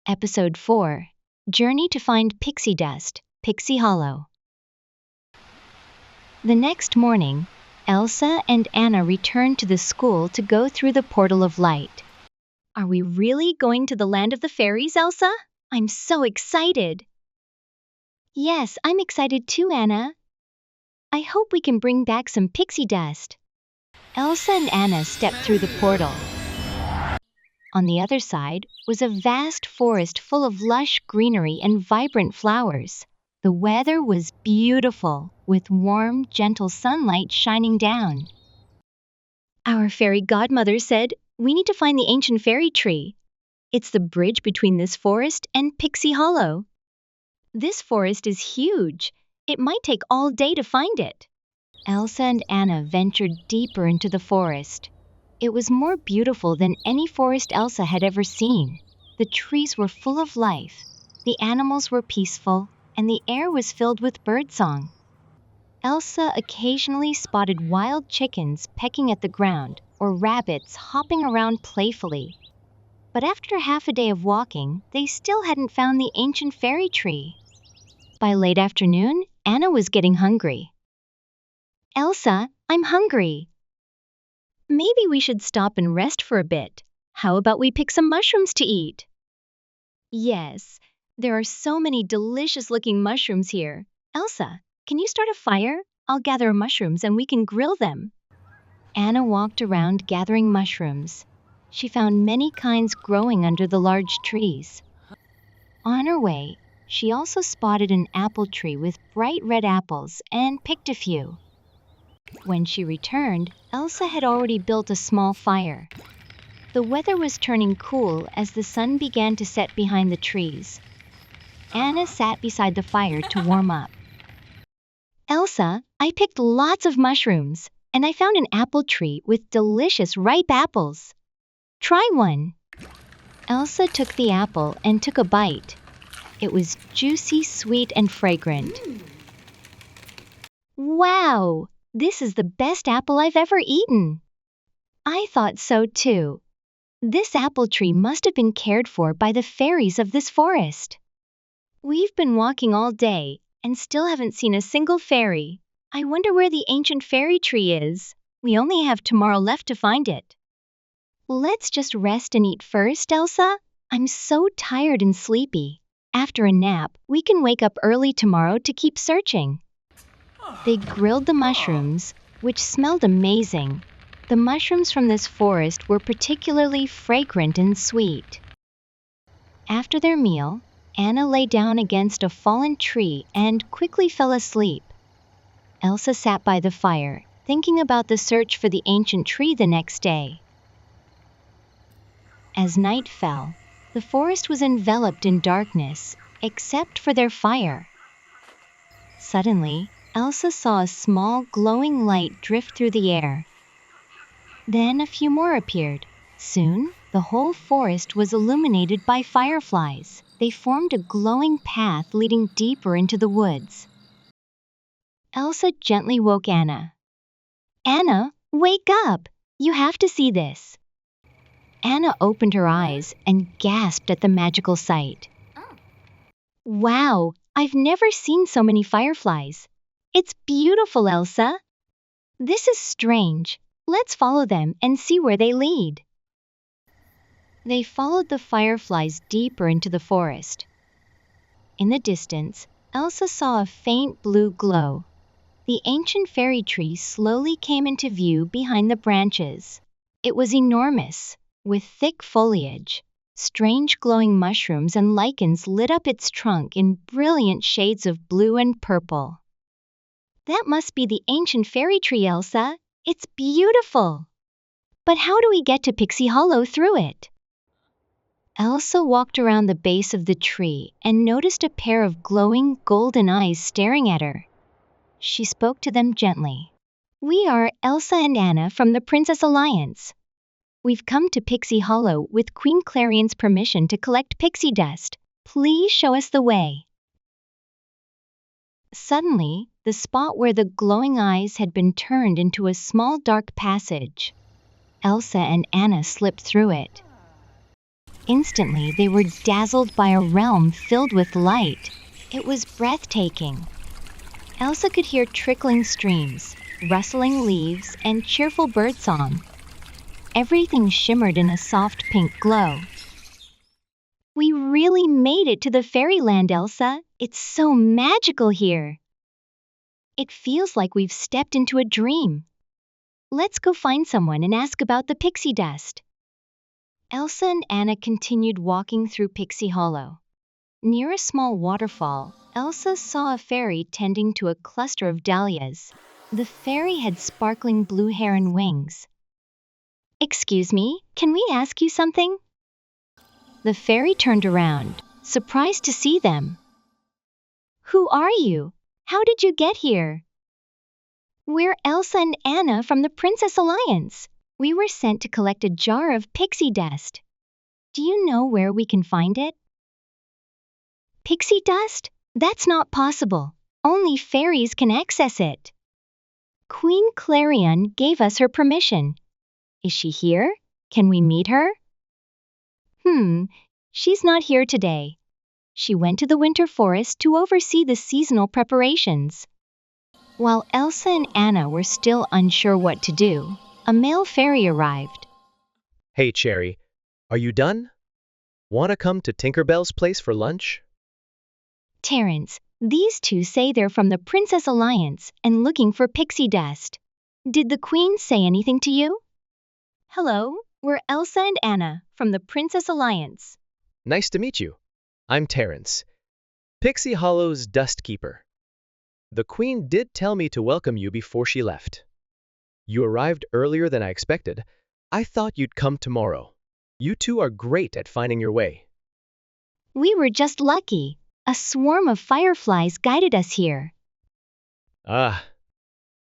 Episode 4 Journey to Find Pixie Dust, Pixie Hollow. The next morning, Elsa and Anna returned to the school to go through the portal of light. Are we really going to the land of the fairies, Elsa? I'm so excited. Yes, I'm excited too, Anna. I hope we can bring back some pixie dust. Elsa and Anna stepped through the portal. On the other side was a vast forest full of lush greenery and vibrant flowers. The weather was beautiful, with warm, gentle sunlight shining down. Our fairy godmother said, "We need to find the ancient fairy tree. It's the bridge between this forest and Pixie Hollow. This forest is huge. It might take all day to find it." Elsa and Anna ventured deeper into the forest. It was more beautiful than any forest Elsa had ever seen. The trees were full of life, the animals were peaceful, and the air was filled with birdsong. Elsa occasionally spotted wild chickens pecking at the ground or rabbits hopping around playfully. But after half a day of walking, they still hadn't found the ancient fairy tree. By late afternoon, Anna was getting hungry. "Elsa, I'm hungry. Maybe we should stop and rest for a bit. How about we pick some mushrooms to eat?" Yes, there are so many delicious-looking mushrooms here. Elsa, can you start a fire? I'll gather mushrooms and we can grill them. Anna walked around gathering mushrooms. She found many kinds growing under the large trees. On her way, she also spotted an apple tree with bright red apples and picked a few. When she returned, Elsa had already built a small fire. The weather was turning cool as the sun began to set behind the trees. Anna sat beside the fire to warm up. "Elsa, I picked lots of mushrooms, and I found an apple tree with delicious ripe apples. Try one." Elsa took the apple and took a bite. It was juicy, sweet, and fragrant. "Wow! This is the best apple I've ever eaten." "I thought so too. This apple tree must have been cared for by the fairies of this forest. We've been walking all day and still haven't seen a single fairy. I wonder where the ancient fairy tree is. We only have tomorrow left to find it." "Let's just rest and eat first, Elsa. I'm so tired and sleepy. After a nap, we can wake up early tomorrow to keep searching." They grilled the mushrooms, which smelled amazing. The mushrooms from this forest were particularly fragrant and sweet. After their meal, Anna lay down against a fallen tree and quickly fell asleep. Elsa sat by the fire, thinking about the search for the ancient tree the next day. As night fell, the forest was enveloped in darkness, except for their fire. Suddenly, Elsa saw a small glowing light drift through the air. Then a few more appeared. Soon, the whole forest was illuminated by fireflies. They formed a glowing path leading deeper into the woods. Elsa gently woke Anna. "Anna, wake up! You have to see this." Anna opened her eyes and gasped at the magical sight. "Wow, I've never seen so many fireflies. It's beautiful, Elsa. This is strange. Let's follow them and see where they lead." They followed the fireflies deeper into the forest. In the distance, Elsa saw a faint blue glow. The ancient fairy tree slowly came into view behind the branches. It was enormous, with thick foliage. Strange glowing mushrooms and lichens lit up its trunk in brilliant shades of blue and purple. "That must be the ancient fairy tree, Elsa. It's beautiful. But how do we get to Pixie Hollow through it?" Elsa walked around the base of the tree and noticed a pair of glowing golden eyes staring at her. She spoke to them gently. "We are Elsa and Anna from the Princess Alliance. We've come to Pixie Hollow with Queen Clarion's permission to collect pixie dust. Please show us the way." Suddenly, the spot where the glowing eyes had been turned into a small dark passage. Elsa and Anna slipped through it. Instantly, they were dazzled by a realm filled with light. It was breathtaking. Elsa could hear trickling streams, rustling leaves, and cheerful birdsong. Everything shimmered in a soft pink glow. We really made it to the fairyland, Elsa. It's so magical here. It feels like we've stepped into a dream. Let's go find someone and ask about the pixie dust. Elsa and Anna continued walking through Pixie Hollow. Near a small waterfall, Elsa saw a fairy tending to a cluster of dahlias. The fairy had sparkling blue hair and wings. "Excuse me, can we ask you something?" The fairy turned around, surprised to see them. "Who are you? How did you get here?" "We're Elsa and Anna from the Princess Alliance. We were sent to collect a jar of pixie dust. Do you know where we can find it?" "Pixie dust? That's not possible. Only fairies can access it. Queen Clarion gave us her permission. Is she here? Can we meet her?" She's not here today. She went to the winter forest to oversee the seasonal preparations." While Elsa and Anna were still unsure what to do, a male fairy arrived. Hey, Cherry, are you done? Want to come to Tinkerbell's place for lunch? "Terence, these two say they're from the Princess Alliance and looking for pixie dust. Did the Queen say anything to you?" "Hello, we're Elsa and Anna from the Princess Alliance." Nice to meet you. I'm Terence, Pixie Hollow's dust keeper. The Queen did tell me to welcome you before she left. You arrived earlier than I expected. I thought you'd come tomorrow. You two are great at finding your way. "We were just lucky. A swarm of fireflies guided us here."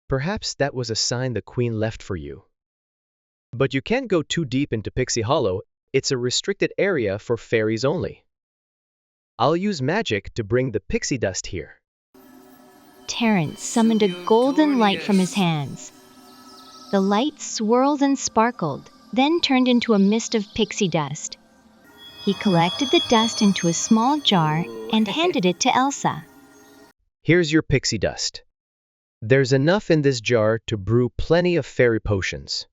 Perhaps that was a sign the Queen left for you. But you can't go too deep into Pixie Hollow. It's a restricted area for fairies only. I'll use magic to bring the pixie dust here. Terence summoned a golden light from his hands. The light swirled and sparkled, then turned into a mist of pixie dust. He collected the dust into a small jar and handed it to Elsa. Here's your pixie dust. There's enough in this jar to brew plenty of fairy potions.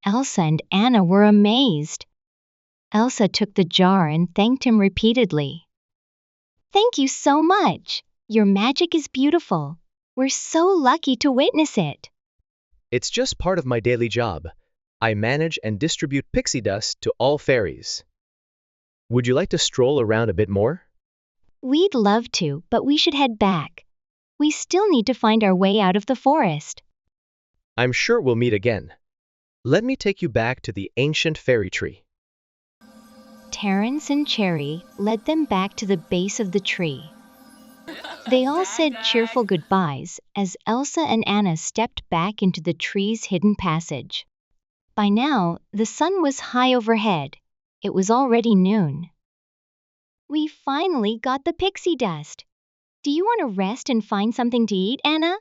Elsa and Anna were amazed. Elsa took the jar and thanked him repeatedly. "Thank you so much. Your magic is beautiful. We're so lucky to witness it." It's just part of my daily job. I manage and distribute pixie dust to all fairies. Would you like to stroll around a bit more? "We'd love to, but we should head back. We still need to find our way out of the forest." I'm sure we'll meet again. Let me take you back to the ancient fairy tree. Terence and Cherry led them back to the base of the tree. They all said cheerful goodbyes as Elsa and Anna stepped back into the tree's hidden passage. By now, the sun was high overhead. It was already noon. "We finally got the pixie dust. Do you want to rest and find something to eat, Anna?"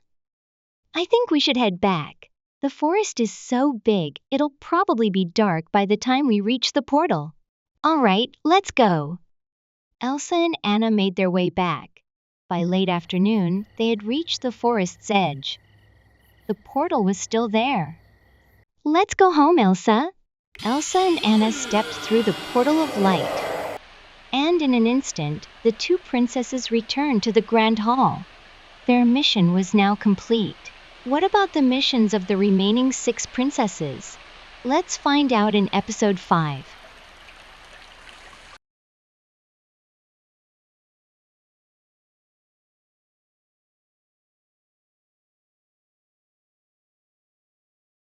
"I think we should head back. The forest is so big, it'll probably be dark by the time we reach the portal." "All right, let's go." Elsa and Anna made their way back. By late afternoon, they had reached the forest's edge. The portal was still there. "Let's go home, Elsa." Elsa and Anna stepped through the portal of light. And in an instant, the two princesses returned to the Grand Hall. Their mission was now complete. What about the missions of the remaining 6 princesses? Let's find out in episode 5.